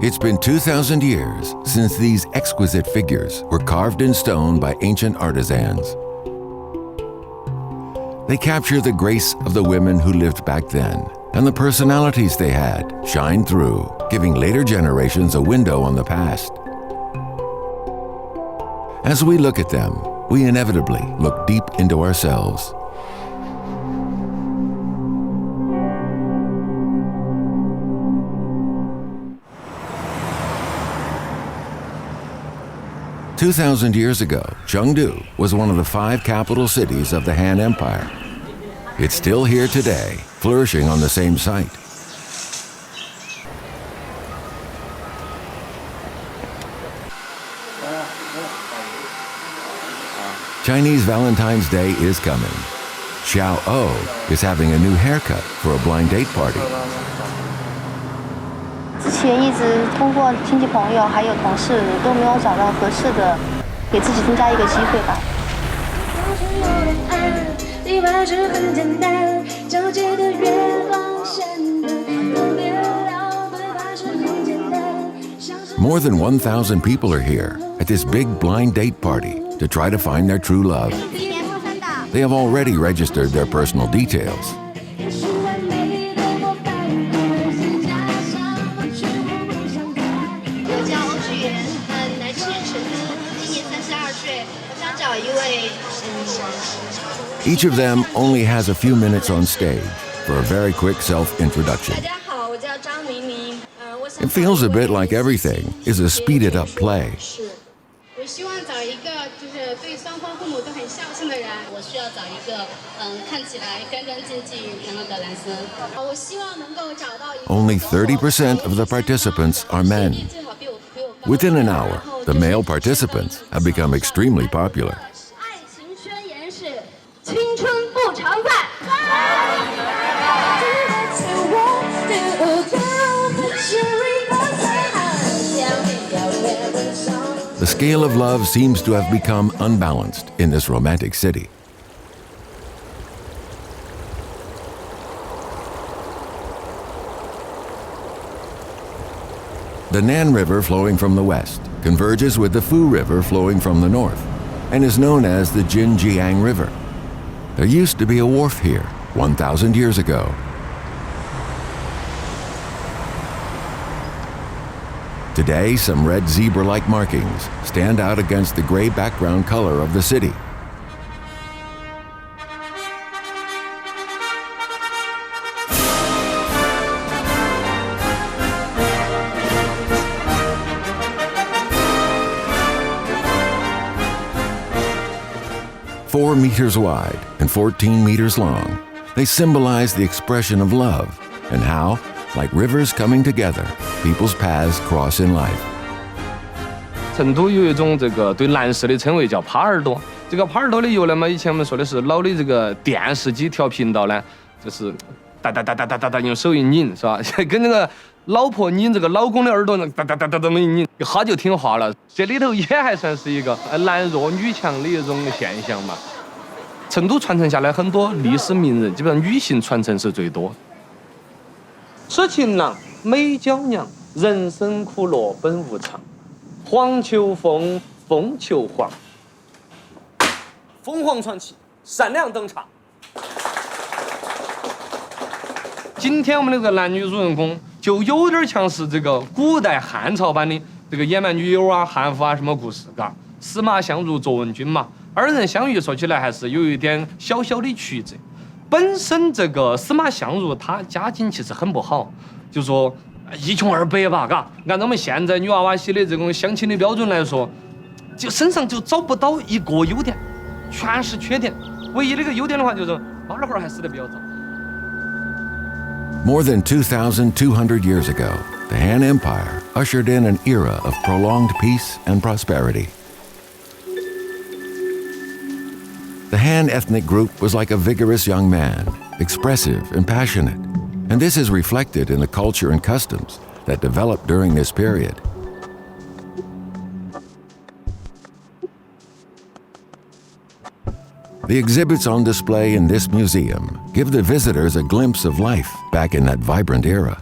It's been 2,000 years since these exquisite figures were carved in stone by ancient artisans. They capture the grace of the women who lived back then, and the personalities they had shine through, giving later generations a window on the past. As we look at them, we inevitably look deep into ourselves. "2,000 years ago, Chengdu was one of the 5 capital cities of the Han Empire. It's still here today, flourishing on the same site. Chinese Valentine's Day is coming. Xiao O is having a new haircut for a blind date party. 之前一直通过亲戚朋友还有同事都没有找到合适的，给自己增加一个机会吧。More than 1,000 people are here at this big blind date party to try to find their true love. They have already registered their personal details. Each of them only has a few minutes on stage for a very quick self-introduction. It feels a bit like everything is a speeded-up play. Only 30% of the participants are men. Within an hour, the male participants have become extremely popular. The scale of love seems to have become unbalanced in this romantic city. The Nan River, flowing from the west, converges with the Fu River flowing from the north and is known as the Jinjiang River. There used to be a wharf here 1,000 years ago. Today, some red zebra-like markings stand out against the gray background color of the city. "4 meters wide and 14 meters long, they symbolize the expression of love and how, like rivers coming together, people's paths cross in life." 成都有一种这个对男士的称谓叫耙耳朵。这个耙耳朵的由来嘛，以前我们说的是老的这个电视机调频道呢，就是哒哒哒哒哒哒哒用手一拧，是吧？跟那个老婆拧这个老公的耳朵呢，哒哒哒哒这么一拧，一哈就听话了。这里头也还算是一个男弱女强的一种现象嘛。成都传承下来很多历史名人，基本上女性传承是最多。痴情郎，美娇娘，人生苦乐本无常，黄求凤，凤求凰，凤凰传奇，闪亮登场。今天我们的这个男女主人公就有点像是这个古代汉朝版的这个野蛮女友啊、汉服啊什么故事，嘎，司马相如卓文君嘛，二人相遇说起来还是有一点小小的曲折。本身这个司马相如他家境其实很不好，就说一穷二白吧，嘎，按照我们现在女娃娃系的这种相亲的标准来说，就身上就找不到一个优点，全是缺点。唯一的一个优点的话，就是二孩还死得比较早。More than 2,200 years ago, the Han Empire ushered in an era of prolonged peace and prosperity. The Han ethnic group was like a vigorous young man, expressive and passionate, and this is reflected in the culture and customs that developed during this period. The exhibits on display in this museum give the visitors a glimpse of life back in that vibrant era.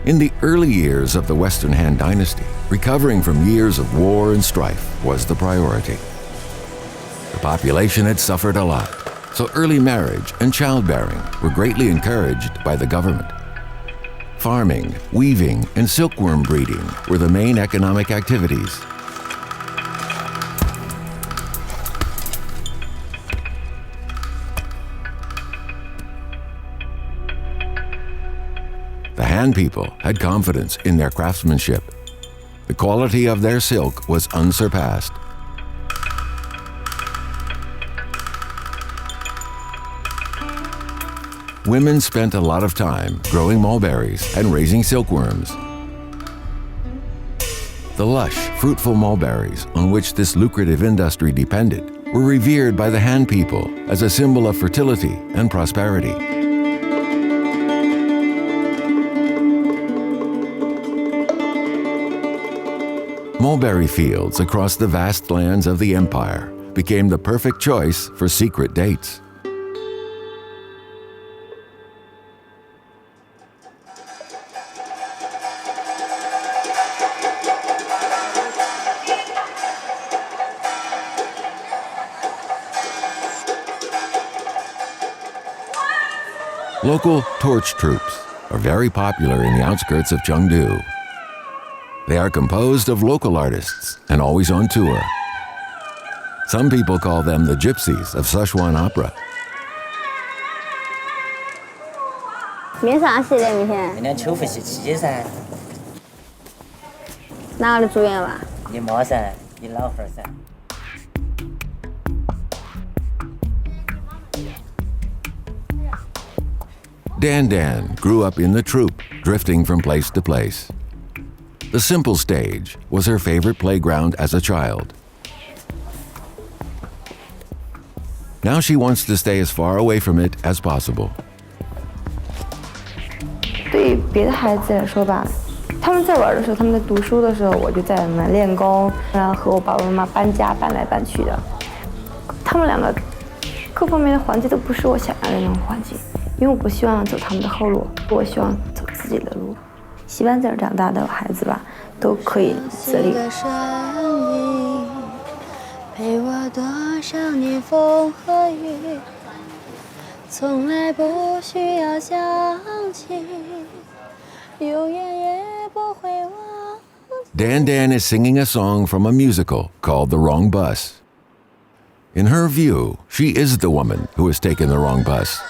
In the early years of the Western Han Dynasty, recovering from years of war and strife was the priority. The population had suffered a lot, so early marriage and childbearing were greatly encouraged by the government. Farming, weaving, and silkworm breeding were the main economic activities. The Han people had confidence in their craftsmanship. The quality of their silk was unsurpassed. Women spent a lot of time growing mulberries and raising silkworms. The lush, fruitful mulberries on which this lucrative industry depended were revered by the Han people as a symbol of fertility and prosperity. Mulberry fields across the vast lands of the empire became the perfect choice for secret dates. Local torch troops are very popular in the outskirts of Chengdu. They are composed of local artists and always on tour. Some people call them the gypsies of Sichuan opera. 明天啥戏的？明天？明天秋服戏7噻。哪个的主演吧？你妈噻，你老汉儿噻。 Dan Dan grew up in the troupe, drifting from place to place. The simple stage was her favorite playground as a child. Now she wants to stay as far away from it as possible. 对于别的孩子来说吧，他们在玩的时候，他们在读书的时候，我就在外面练功，然后和我爸爸妈妈搬家搬来搬去的。他们两个各方面的环境都不是我想要的那种环境。 因为我不希望走他们的后路，我希望走自己的路。希望这儿长大的孩子吧，都可以自立。陪我多少年风和雨，从来不需要想起，永远也不会忘记。 Dan Dan is singing a song from a musical called The Wrong Bus. In her view, she is the woman who has taken the wrong bus.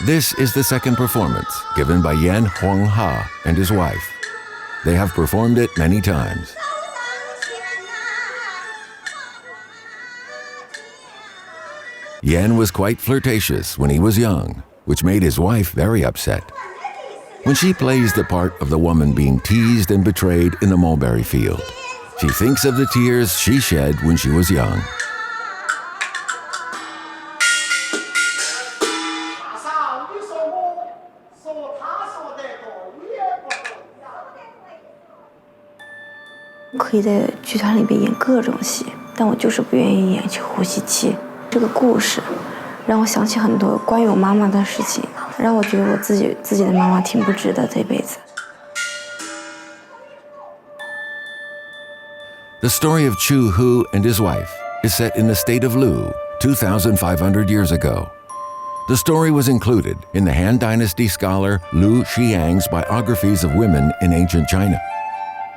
This is the second performance given by Yan Huangha and his wife. They have performed it many times. Yan was quite flirtatious when he was young, which made his wife very upset. When she plays the part of the woman being teased and betrayed in the mulberry field, she thinks of the tears she shed when she was young. "可以在剧团里边演各种戏，但我就是不愿意演呼吸器。这个故事让我想起很多关于我妈妈的事情，让我觉得我自己的妈妈挺不值得这辈子。 The story of Chu Hu and his wife is set in the state of Lu 2,500 years ago. The story was included in the Han Dynasty scholar Lu Xiang's biographies of women in ancient China.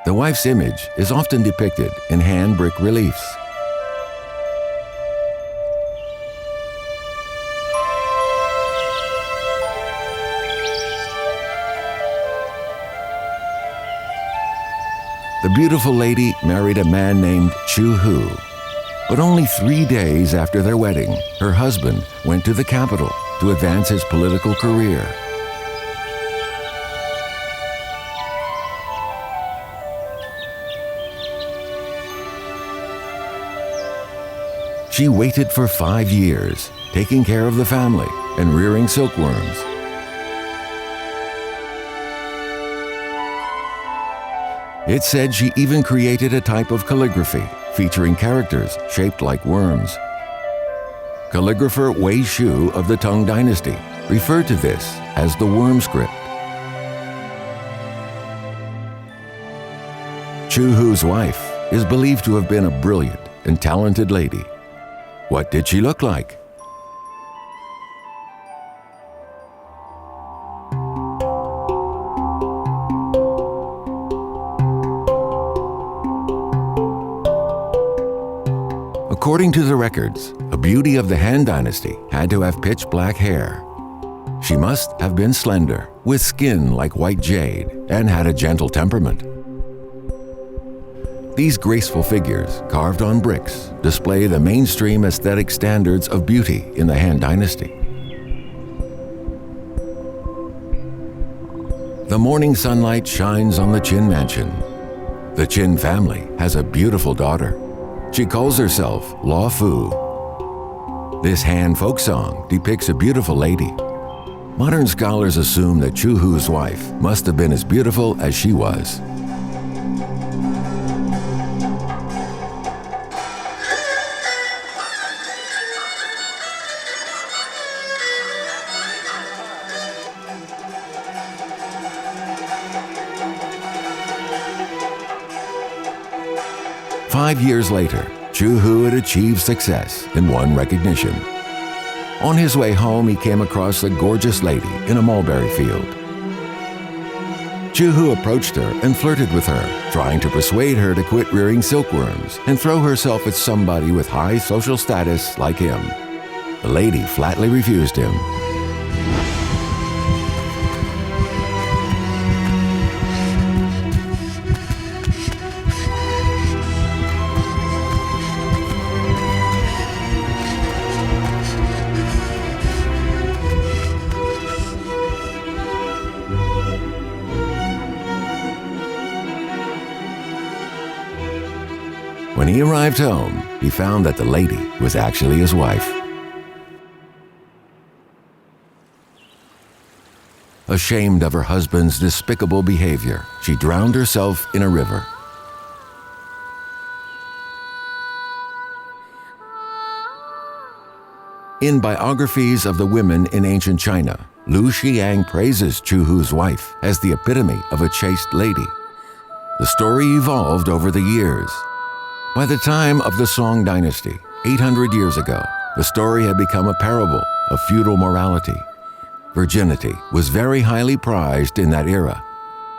The wife's image is often depicted in hand brick reliefs. The beautiful lady married a man named Chu Hu. But only 3 days after their wedding, her husband went to the capital to advance his political career. She waited for 5 years, taking care of the family and rearing silkworms. It's said she even created a type of calligraphy featuring characters shaped like worms. Calligrapher Wei Shu of the Tang Dynasty referred to this as the worm script. Chu Hu's wife is believed to have been a brilliant and talented lady. What did she look like? According to the records, a beauty of the Han Dynasty had to have pitch black hair. She must have been slender, with skin like white jade, and had a gentle temperament. These graceful figures, carved on bricks, display the mainstream aesthetic standards of beauty in the Han Dynasty. The morning sunlight shines on the Qin mansion. The Qin family has a beautiful daughter. She calls herself Law Fu. This Han folk song depicts a beautiful lady. Modern scholars assume that Chu Hu's wife must have been as beautiful as she was. Five years later, Chu Hu had achieved success and won recognition. On his way home, he came across a gorgeous lady in a mulberry field. Chu Hu approached her and flirted with her, trying to persuade her to quit rearing silkworms and throw herself at somebody with high social status like him. The lady flatly refused him. When he arrived home, he found that the lady was actually his wife. Ashamed of her husband's despicable behavior, she drowned herself in a river. In biographies of the women in ancient China, Lu Xiang praises Chu Hu's wife as the epitome of a chaste lady. The story evolved over the years. By the time of the Song Dynasty, 800 years ago, the story had become a parable of feudal morality. Virginity was very highly prized in that era.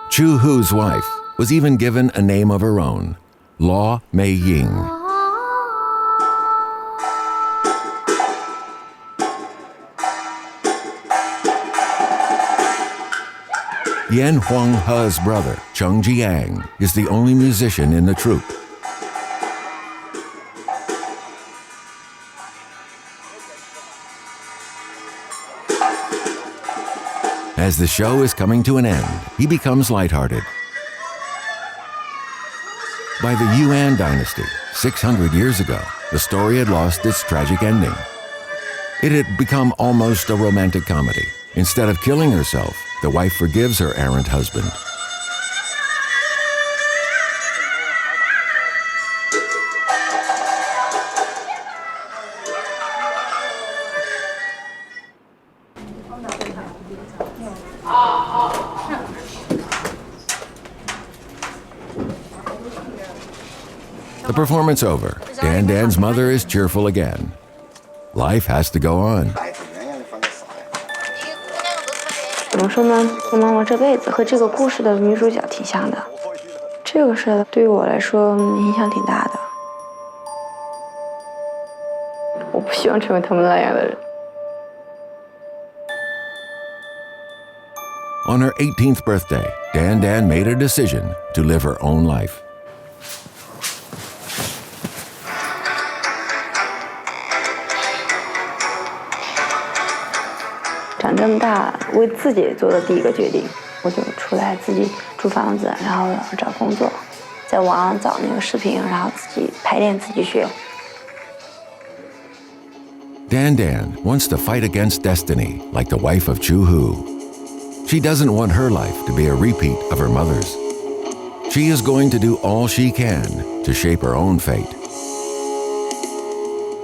Chu Hu's wife was even given a name of her own, Law Mei Ying. Yan Huanghe's brother, Cheng Jiang, is the only musician in the troupe. As the show is coming to an end, he becomes lighthearted. By the Yuan Dynasty, 600 years ago, the story had lost its tragic ending. It had become almost a romantic comedy. Instead of killing herself, the wife forgives her errant husband. The performance over, Dan Dan's mother is cheerful again. Life has to go on. 怎么说呢？我妈妈这辈子和这个故事的女主角挺像的，这个事对于我来说影响挺大的。我不希望成为他们那样的人。 On her 18th birthday, Dan Dan made a decision to live her own life. 长这么大，为自己做的第一个决定，我就出来自己租房子，然后找工作，在网上找那个视频，然后自己排练，自己学。 Dan Dan wants to fight against destiny like the wife of Chu Hu. She doesn't want her life to be a repeat of her mother's. She is going to do all she can to shape her own fate.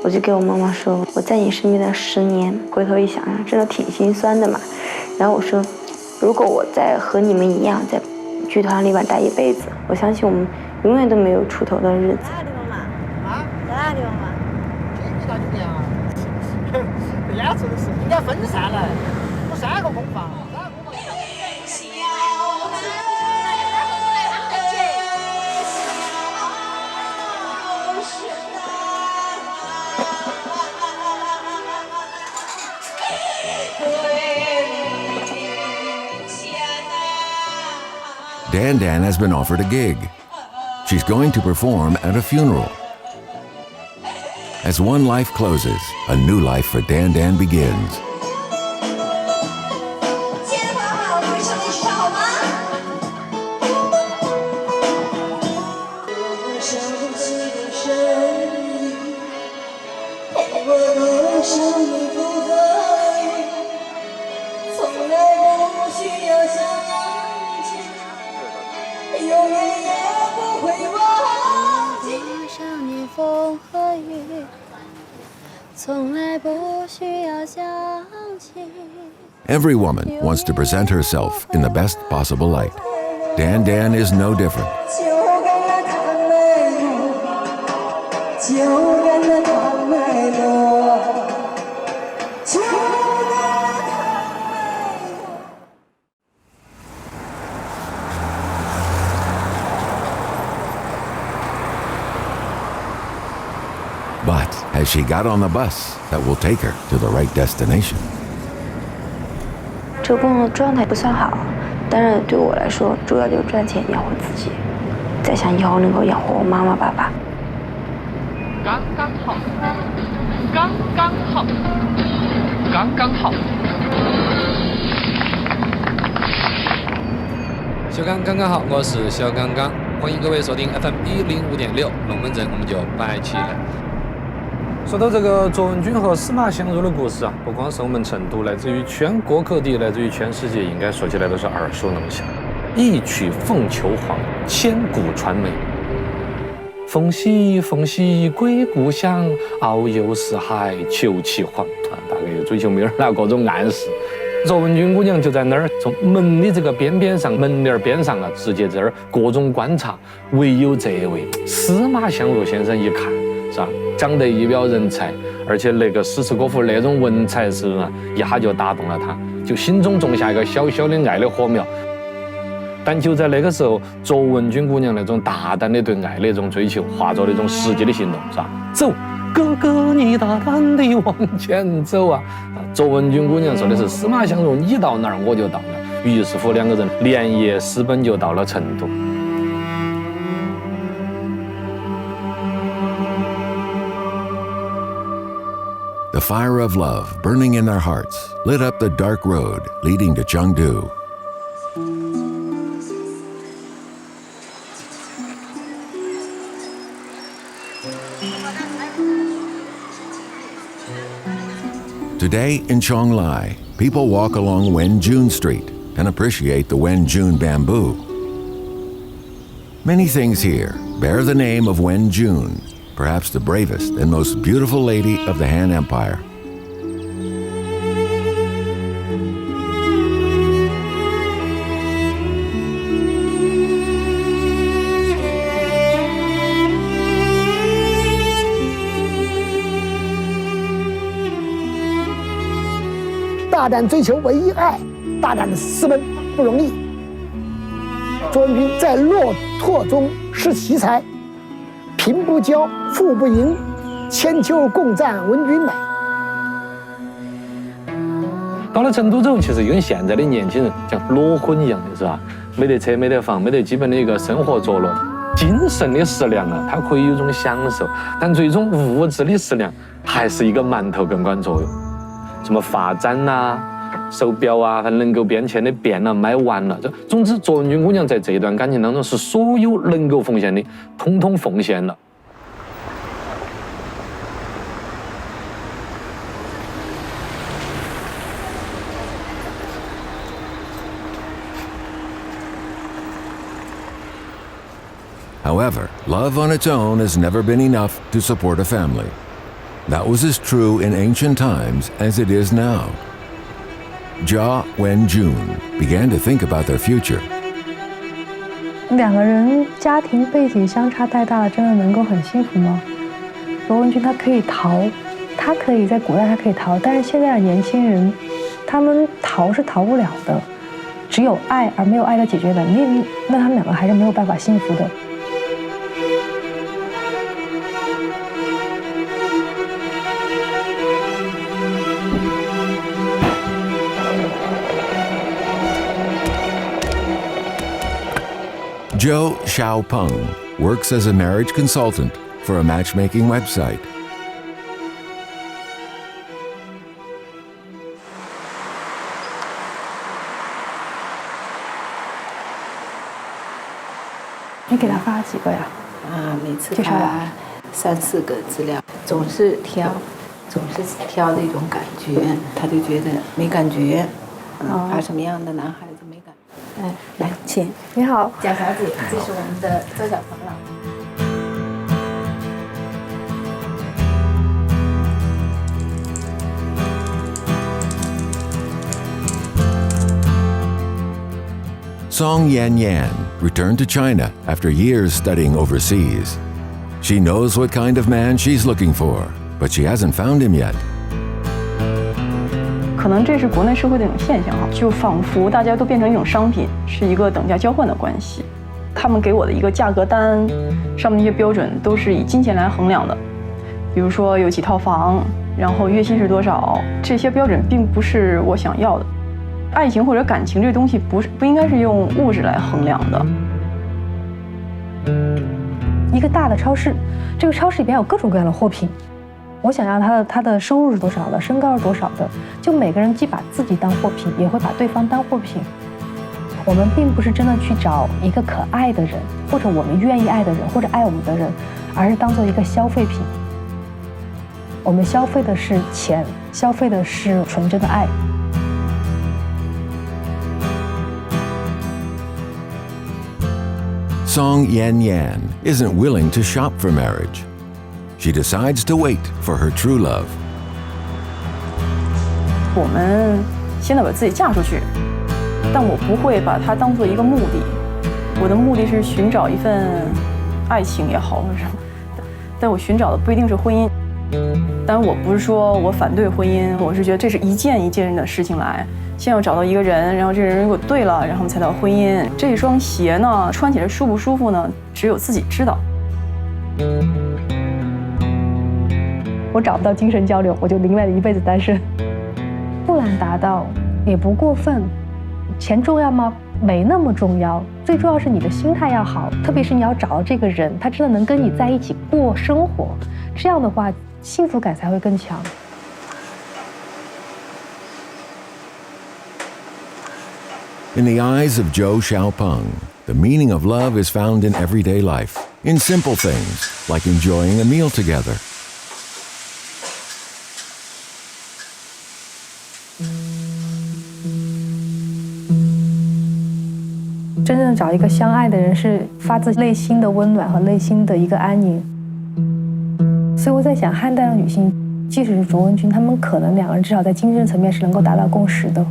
我就给我妈妈说，我在你身边的10年，回头一想想，真的挺心酸的嘛。然后我说，如果我再和你们一样在剧团里边待一辈子，我相信我们永远都没有出头的日子。在哪地方嘛？啊，在哪地方嘛？这一大酒店啊，演出的是应该分散了，有3个公房。Dan Dan has been offered a gig. She's going to perform at a funeral. As one life closes, a new life for Dan Dan begins. Every woman wants to present herself in the best possible light. Dan Dan is no different. But has she got on the bus that will take her to the right destination? 这个工作状态不算好，但是对我来说，主要就是赚钱养活自己，再想以后能够养活我妈妈爸爸。刚刚好，刚刚好，刚刚好。小刚刚刚好，我是小刚刚，欢迎各位收听 FM105.6，龙门阵我们就摆起来。说到这个卓文君和司马相如的故事啊，不光是我们成都，来自于全国各地，来自于全世界，应该说起来都是耳熟能详。一曲凤求凰，千古传美。凤兮凤兮归故乡，遨游四海求其凰。大概有追求妹儿啦，各种暗示。卓文君姑娘就在那儿，从门的这个边上，门帘边上啊，直接在那儿各种观察。唯有这位司马相如先生一看，是吧？长得一表人才，而且那个诗词歌赋那种文采是吧，一下就打动了他，就心中种下一个小小的爱的火苗。但就在那个时候，卓文君姑娘那种大胆的对爱的那种追求，化作那种实际的行动，是吧？走，哥哥，你大胆地往前走啊！卓文君姑娘说的是司马相如，你到哪儿我就到哪儿。于是乎，两个人连夜私奔就到了成都。The fire of love burning in their hearts lit up the dark road leading to Chengdu. Today in Chonglai, people walk along Wenjun Street and appreciate the Wenjun bamboo. Many things here bear the name of Wenjun, perhaps the bravest and most beautiful lady of the Han Empire. "大胆追求唯一爱，大胆的私奔不容易。卓文君在骆驼中失奇才，贫不骄，富不淫，千秋共赞文君美。到了成都之后，其实跟现在的年轻人像裸婚一样的是吧？没得车，没得房，没得基本的一个生活着落，精神的食粮啊，它可以有一种享受，但最终物质的食粮还是一个馒头更管作用。什么发簪啊、手表啊，能够变钱的变了，卖完了。总之，卓文君姑娘在这段感情当中是所有能够奉献的，统统奉献了。However, love on its own has never been enough to support a family. That was as true in ancient times as it is now. Jia Wenjun began to think about their future. 两个人家庭背景相差太大了，真的能够很幸福吗？卓文君他可以逃，他可以在古代他可以逃，但是现在的年轻人，他们逃是逃不了的，只有爱而没有爱的解决能力，那他们两个还是没有办法幸福的。Zhou Xiaopeng works as a marriage consultant for a matchmaking website.你给他发了几个呀？每次发3、4个资料，总是挑的一种感觉，他就觉得没感觉。发什么样的男孩子没感觉？来，请。你好，蒋小姐，这是我们的周小鹏老师。Song Yan Yan returned to China after years studying overseas. She knows what kind of man she's looking for, but she hasn't found him yet. 可能这是国内社会的一种现象就仿佛大家都变成一种商品，是一个等价交换的关系。他们给我的一个价格单上面那些标准都是以金钱来衡量的，比如说有几套房，然后月薪是多少，这些标准并不是我想要的。爱情或者感情这东西不应该是用物质来衡量的。一个大的超市，这个超市里边有各种各样的货品。我想要他的收入是多少的，身高是多少的，就每个人既把自己当货品，也会把对方当货品。我们并不是真的去找一个可爱的人，或者我们愿意爱的人，或者爱我们的人，而是当做一个消费品。我们消费的是钱，消费的是纯真的爱。Song Yan Yan isn't willing to shop for marriage. She decides to wait for her true love. 我们现在把自己嫁出去，但我不会把它当做一个目的。我的目的是寻找一份爱情也好，或者什么，但我寻找的不一定是婚姻。但我不是说我反对婚姻，我是觉得这是一件一件的事情来。先要找到一个人，然后这个人如果对了，然后才到婚姻。这双鞋呢，穿起来舒不舒服呢？只有自己知道。我找不到精神交流，我就宁愿一辈子单身。不难达到，也不过分。钱重要吗？没那么重要。最重要是你的心态要好，特别是你要找到这个人，他真的能跟你在一起过生活，这样的话，幸福感才会更强。In the eyes of Zhou Xiaopeng, the meaning of love is found in everyday life, in simple things like enjoying a meal together. 真正找一个相爱的人，是发自内心的温暖和内心的一个安宁。所以我在想，汉代的女性，即使是卓文君，她们可能两个人至少在精神层面是能够达到共识的，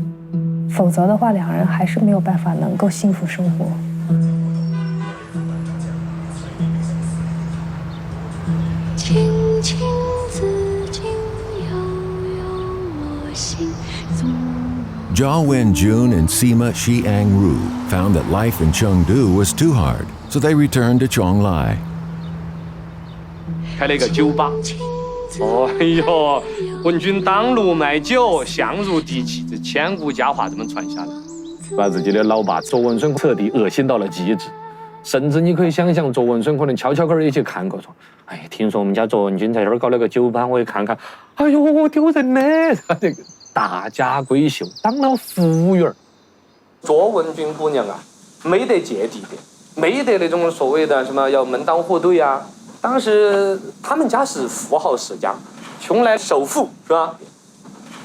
否则的话，两个人还是没有办法能够幸福生活。轻轻自静，悠悠我心中。Jia Wenjun and Sima Xiangru found that life in Chengdu was too hard, so they returned to Chonglai. 开了一个酒吧。哎呦，文君当路卖酒，相如敌气，这千古佳话这么传下来，把自己的老爸卓文孙彻底恶心到了极致。甚至你可以想象，卓文孙可能悄悄个也去看过，说：“哎，听说我们家卓文君在这儿搞了个酒吧，我也看看。哎呦，丢人呢！这个大家闺秀当了服务员。卓文君姑娘啊，没得芥蒂的，没得那种所谓的什么要门当户对啊。当时他们家是富豪世家，穷来首富是吧？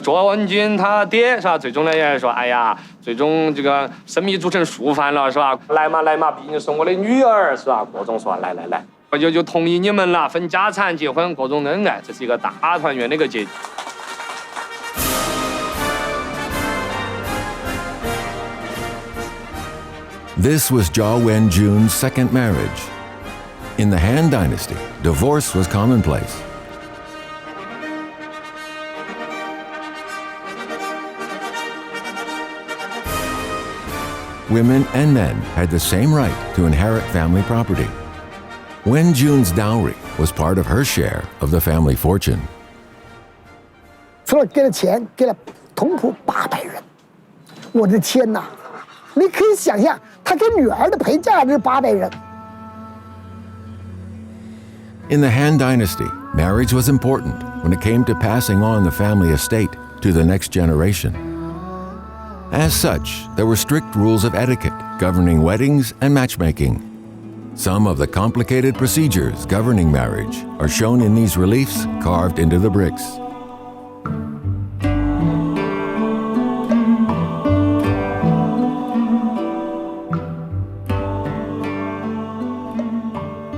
卓文君他爹是吧？最终呢也说，哎呀，最终这个生米煮成熟饭了是吧？来嘛来嘛，毕竟是我的女儿是吧？各种说来来来，就同意你们了，分家产、结婚、各种恩爱，这是一个大团圆的一个结局。This was Jia Wenjun's second marriage. In the Han Dynasty, divorce was commonplace. Women and men had the same right to inherit family property. Wenjun's dowry was part of her share of the family fortune. 除了给了钱，给了同仆800人。我的天哪！你可以想象，他给女儿的陪嫁是800人。In the Han Dynasty, marriage was important when it came to passing on the family estate to the next generation. As such, there were strict rules of etiquette governing weddings and matchmaking. Some of the complicated procedures governing marriage are shown in these reliefs carved into the bricks.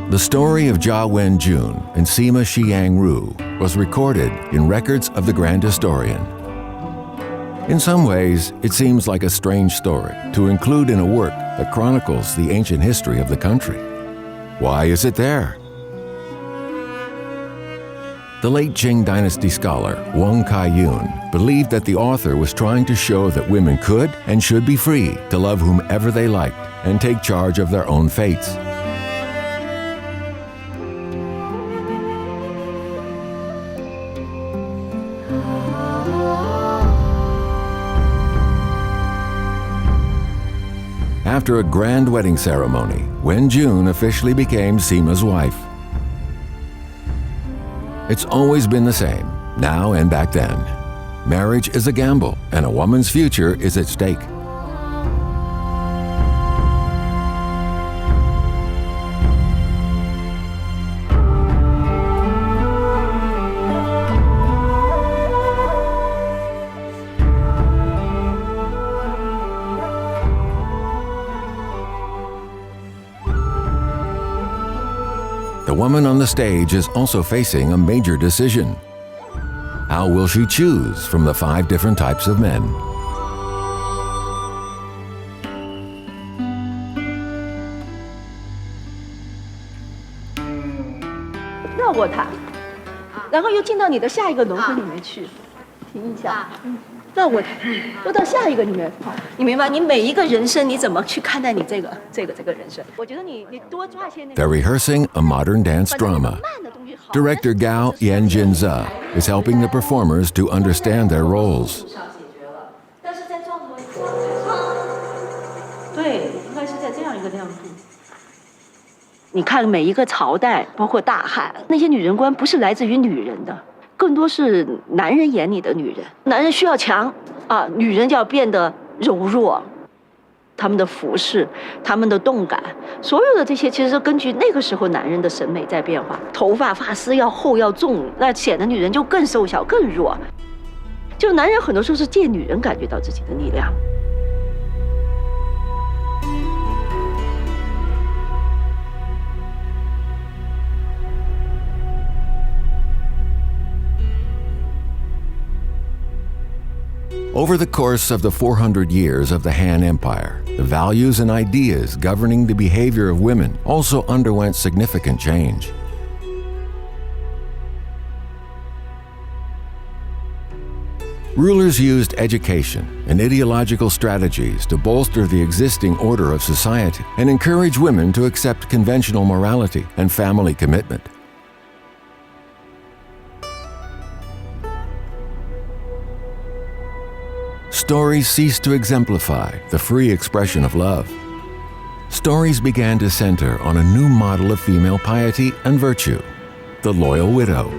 The story of Jia Wenjun and Sima Xiangru was recorded in records of the Grand Historian. In some ways, it seems like a strange story to include in a work that chronicles the ancient history of the country. Why is it there? The late Qing Dynasty scholar Wang Kaiyun believed that the author was trying to show that women could and should be free to love whomever they liked and take charge of their own fates. After a grand wedding ceremony, Wenjun officially became Sima's wife. It's always been the same, now and back then. Marriage is a gamble, and a woman's future is at stake. The woman on the stage is also facing a major decision. How will she choose from the 5 different types of men? 绕过它，然后又进到你的下一个轮回里面去，停一下，绕过它，又到下一个里面。你明白？你每一个人生，你怎么去看待你这个人生？我觉得你多抓一些那个。 They're rehearsing a modern dance drama. Director Gao Yanjinze is helping the performers to understand their roles. 但是在状态，对，应该是在这样一个亮度。你看每一个朝代，包括大汉，那些女人观不是来自于女人的，更多是男人眼里的女人。男人需要强啊，女人就要变得柔弱。他们的服饰，他们的动感，所有的这些其实是根据那个时候男人的审美在变化。头发发丝要厚要重，那显得女人就更瘦小更弱。就男人很多时候是借女人感觉到自己的力量。 Over the course of the 400 years of the Han Empire, the values and ideas governing the behavior of women also underwent significant change. Rulers used education and ideological strategies to bolster the existing order of society and encourage women to accept conventional morality and family commitment. Stories ceased to exemplify the free expression of love. Stories began to center on a new model of female piety and virtue, the loyal widow.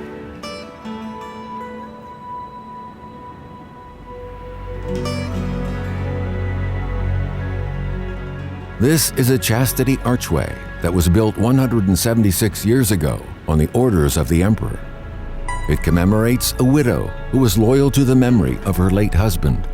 This is a chastity archway that was built 176 years ago on the orders of the emperor. It commemorates a widow who was loyal to the memory of her late husband.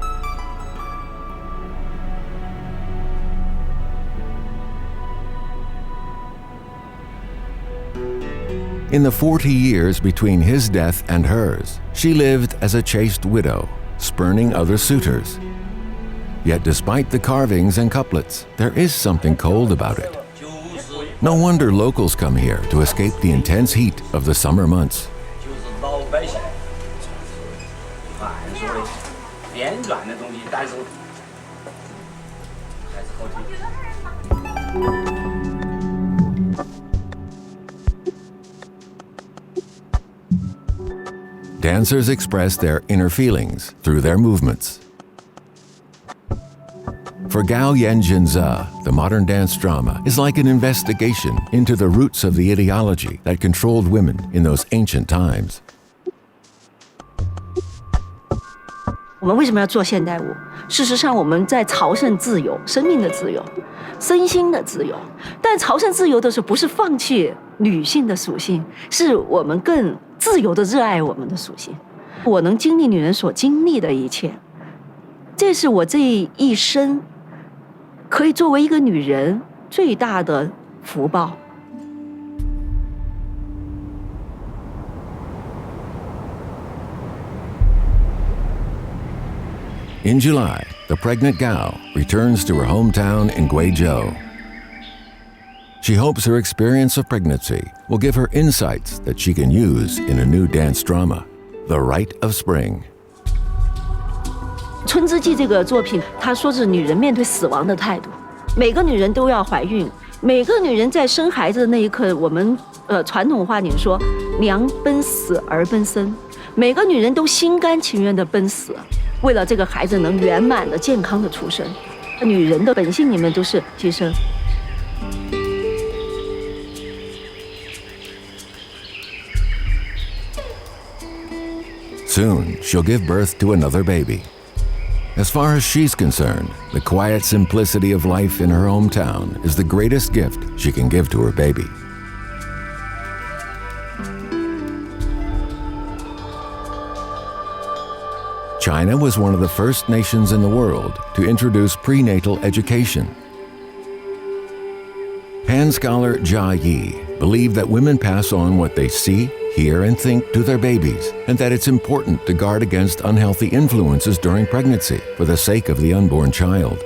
In the 40 years between his death and hers, she lived as a chaste widow, spurning other suitors. Yet despite the carvings and couplets, there is something cold about it. No wonder locals come here to escape the intense heat of the summer months. Dancers express their inner feelings through their movements. For Gao Yanjinza, the modern dance drama is like an investigation into the roots of the ideology that controlled women in those ancient times. 我们为什么要做现代舞？事实上，我们在朝圣自由、生命的自由、身心的自由。但朝圣自由的时候，不是放弃女性的属性，是我们更自由的热爱我们的属性。我能经历女人所经历的一切，这是我这一生可以作为一个女人最大的福报。In July, the pregnant Gao returns to her hometown in Guizhou. She hopes her experience of pregnancy will give her insights that she can use in a new dance drama, The Rite of Spring. 春之祭这个作品，它说是女人面对死亡的态度。每个女人都要怀孕，每个女人在生孩子的那一刻，我们传统话里说“娘奔死儿奔生”，每个女人都心甘情愿地奔死，为了这个孩子能圆满的、健康的出生。女人的本性里面都是牺牲。Soon, she'll give birth to another baby. As far as she's concerned, the quiet simplicity of life in her hometown is the greatest gift she can give to her baby. China was one of the first nations in the world to introduce prenatal education. Han scholar Jia Yi believed that women pass on what they see, hear, and think to their babies, and that it's important to guard against unhealthy influences during pregnancy for the sake of the unborn child.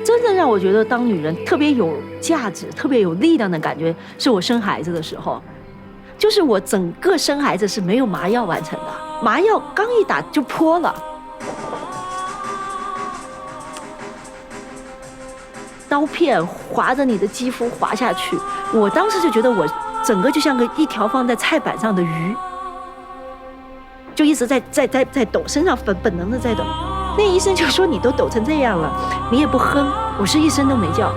真正让我觉得当女人特别有价值、特别有力量的感觉，是我生孩子的时候。就是我整个生孩子是没有麻药完成的，麻药刚一打就破了。刀片划着你的肌肤划下去，我当时就觉得我整个就像一条放在菜板上的鱼，就一直在抖，身上本能的在抖。那医生就说你都抖成这样了，你也不哼，我是一声都没叫，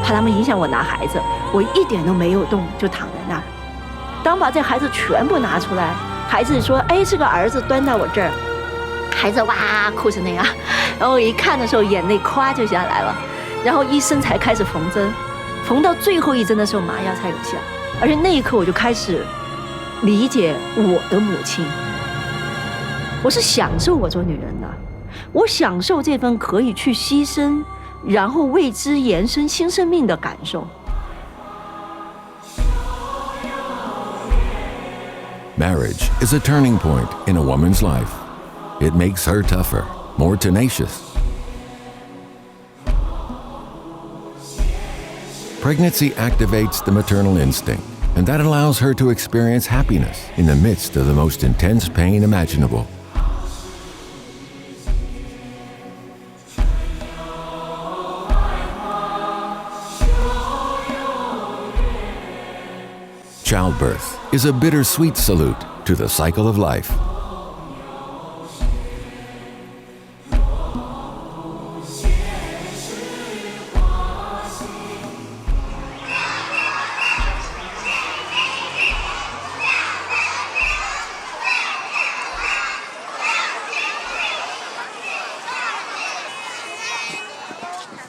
怕他们影响我拿孩子，我一点都没有动，就躺在那儿。当把这孩子全部拿出来，孩子说：“哎，是个儿子，端到我这儿。”孩子哇哭成那样，然后我一看的时候，眼泪咵就下来了。然后医生才开始缝针，缝到最后一针的时候，麻药才有效。而且那一刻我就开始理解我的母亲。我是享受我做女人的，我享受这份可以去牺牲，然后为之延伸新生命的感受。Marriage is a turning point in a woman's life. It makes her tougher, more tenacious. Pregnancy activates the maternal instinct, and that allows her to experience happiness in the midst of the most intense pain imaginable. Childbirth is a bittersweet salute to the cycle of life.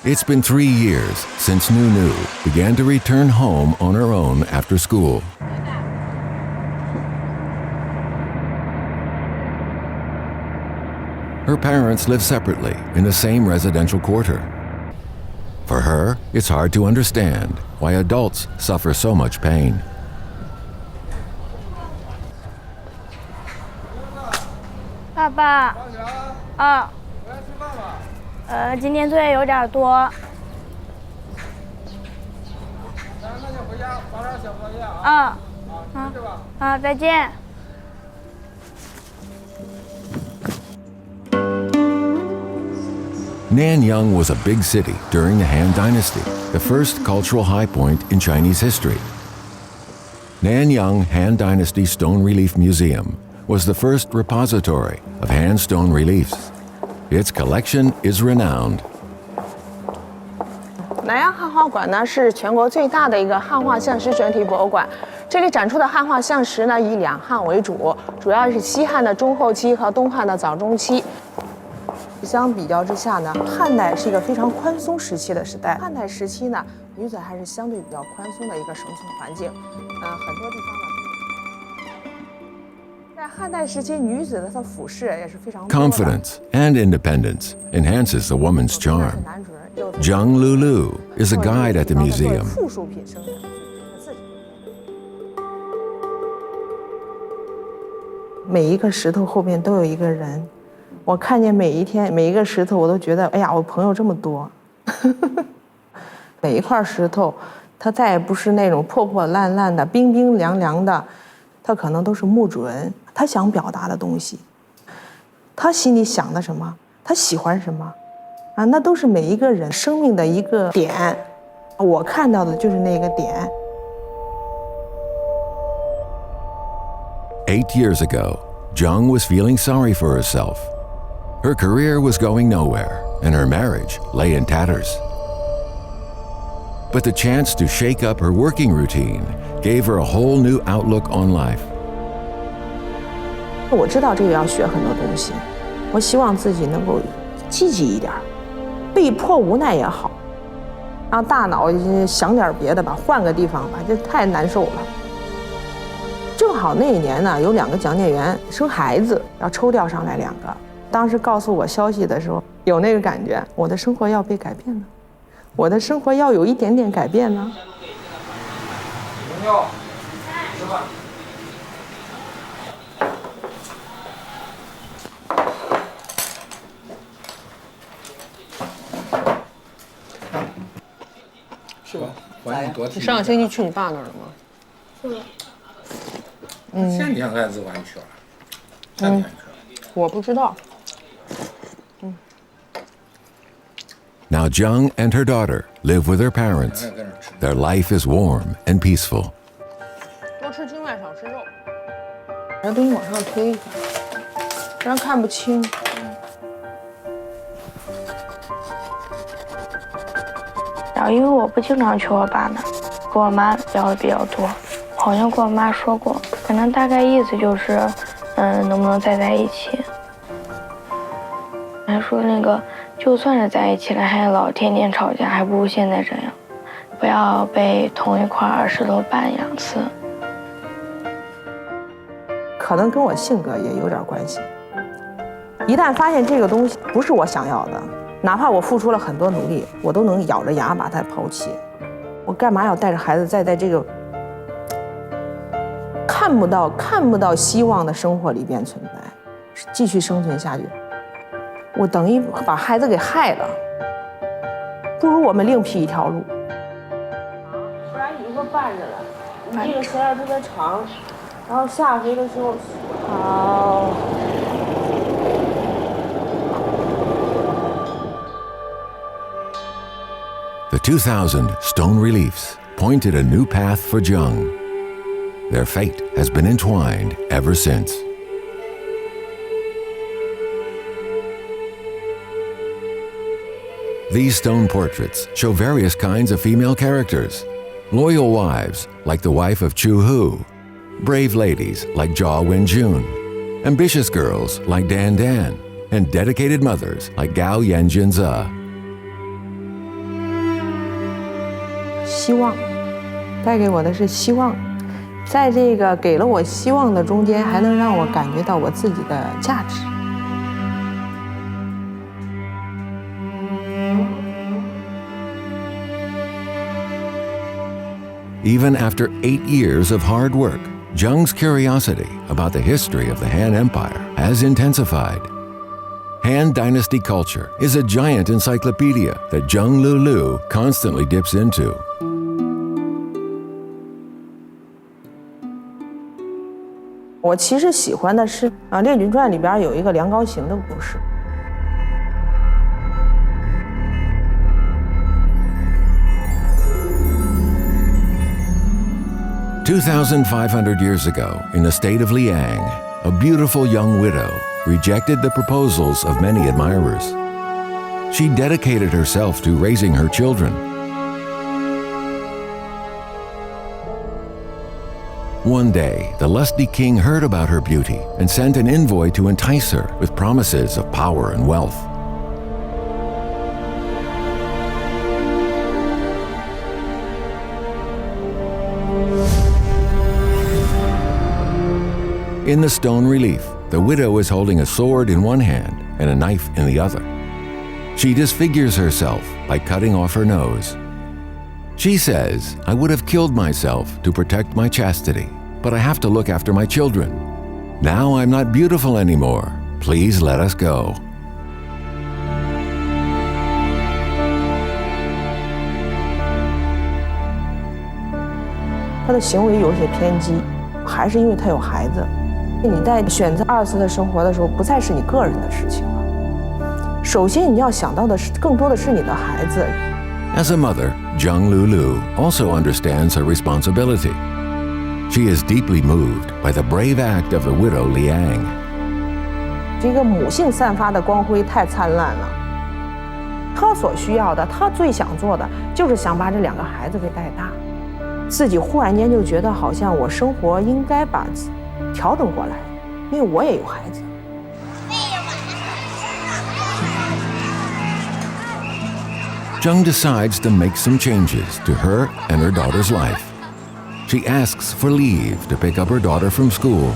It's been 3 years since Nunu began to return home on her own after school. Her parents live separately in the same residential quarter. For her, it's hard to understand why adults suffer so much pain. 爸爸，啊，今天作业有点多。那就回家早点写作业啊。再见。Nanyang was a big city during the Han Dynasty, the first cultural high point in Chinese history. Nanyang Han Dynasty Stone Relief Museum was the first repository of Han stone reliefs. Its collection is renowned. 南洋汉画馆呢是全国最大的一个汉画象石整体博物馆。这里展出的汉画象石呢以两汉为主，主要是西汉的中后期和东汉的早中期。相比较之下呢，汉代是一个非常宽松时期的时代。汉代时期呢，女子还是相对比较宽松的一个生存环境。很多地方呢，在汉代时期，女子的她服饰也是非常多的。 Confidence and independence enhances the woman's charm. Zhang Lulu is a guide at the museum. 附属品生产。每一个石头后面都有一个人，我看见每一个石头，我都觉得，哎呀，我朋友这么多。每一块石头，它再也不是那种破破烂烂的、冰冰凉凉的，它可能都是木准，他想表达的东西，他心里想的什么，他喜欢什么，啊，那都是每一个人生命的一个点。我看到的就是那个点。 8 years ago, Zhang was feeling sorry for herself. Her career was going nowhere, and her marriage lay in tatters. But the chance to shake up her working routine gave her a whole new outlook on life. 我知道这个要学很多东西，我希望自己能够积极一点，被迫无奈也好，让大脑想点别的吧，换个地方吧，这太难受了。 正好那一年呢，有2个讲解员生孩子，要抽调上来2个。当时告诉我消息的时候，有那个感觉，我的生活要被改变了，我的生活要有一点点改变呢。吃饭。是吧？欢迎多提。你上个星期去你爸那儿了吗？是。 前天还是晚去了，前天去了。我不知道。Now Zhang and her daughter live with her parents. Their life is warm and peaceful. 多吃精外，少吃肉。把东西往上推一下，不然看不清。然后因为我不经常去我爸那，跟我妈聊的比较多。 好像跟我妈说过，可能大概意思就是，能不能再在一起？还说那个，就算是在一起了，还老天天吵架，还不如现在这样，不要被同一块石头绊2次。可能跟我性格也有点关系。一旦发现这个东西不是我想要的，哪怕我付出了很多努力，我都能咬着牙把它抛弃。我干嘛要带着孩子再在这个？ 看不到希望的生活里边存在，继续生存下去，我等于把孩子给害了。不如我们另辟一条路。不然你如果绊着了，你这个鞋带特别长，然后下回的时候，好。 The 2000 stone reliefs pointed a new path for Zhang. Their fate has been entwined ever since. These stone portraits show various kinds of female characters. Loyal wives, like the wife of Chu Hu. Brave ladies, like Jia Wenjun. Ambitious girls, like Dan Dan. And dedicated mothers, like Gao Yanjinze. 希望，带给我的是希望。 在这个给了我希望的中间，还能让我感觉到我自己的价值。Even after 8 years of hard work, Zheng's curiosity about the history of the Han Empire has intensified. Han Dynasty culture is a giant encyclopedia that Zheng Lulu constantly dips into. 我其实喜欢的是《列举传》里边有一个梁高行的故事。2,500 years ago, in the state of Liang, a beautiful young widow rejected the proposals of many admirers. She dedicated herself to raising her children. One day, the lusty king heard about her beauty and sent an envoy to entice her with promises of power and wealth. In the stone relief, the widow is holding a sword in one hand and a knife in the other. She disfigures herself by cutting off her nose. She says, "I would have killed myself to protect my chastity, but I have to look after my children. Now I'm not beautiful anymore. Please let us go." 他的行为有些偏激，还是因为他有孩子。你在选择2次的生活的时候，不再是你个人的事情了。首先，你要想到的是，更多的是你的孩子。As a mother, Zheng Lulu also understands her responsibility. She is deeply moved by the brave act of the widow Liang. 这个母性散发的光辉太灿烂了。她所需要的，她最想做的，就是想把这2个孩子给带大。自己忽然间就觉得，好像我生活应该把调整过来，因为我也有孩子。Zheng decides to make some changes to her and her daughter's life. She asks for leave to pick up her daughter from school.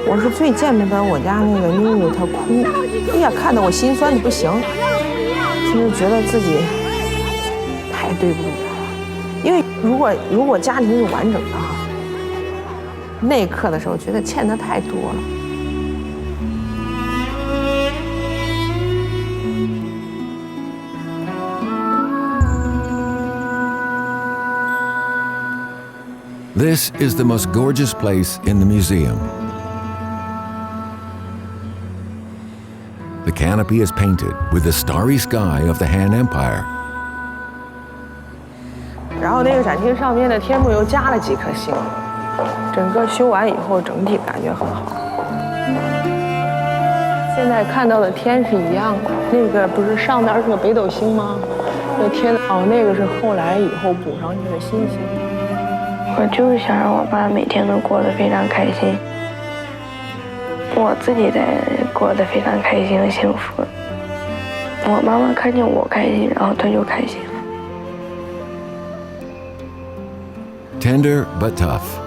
我是最见不得我家那个妞妞，她哭，哎呀，看得我心酸的不行。就是觉得自己太对不住她了，因为如果家庭是完整的哈，那一刻的时候觉得欠她太多了。This is the most gorgeous place in the museum. The canopy is painted with the starry sky of the Han Empire. 然后那个展厅上面的天幕又加了几颗星。整个修完以后，整体感觉很好。现在看到的天是一样的，那个不是上边是个北斗星吗？那天哦，那个是后来以后补上去的新星。我就是想让我爸每天都过得非常开心，我自己在过得非常开心和幸福。我妈妈看见我开心，然后她就开心了。Tender but tough,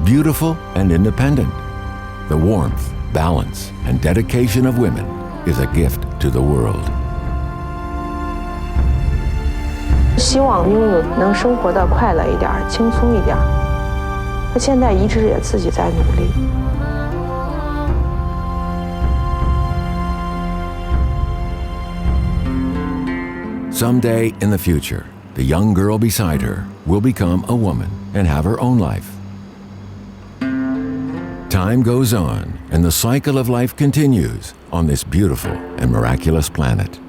beautiful and independent. The warmth, balance, and dedication of women is a gift to the world. 希望拥有能生活的快乐一点，轻松一点。我现在一直也自己在努力。Someday in the future, the young girl beside her will become a woman and have her own life. Time goes on, and the cycle of life continues on this beautiful and miraculous planet.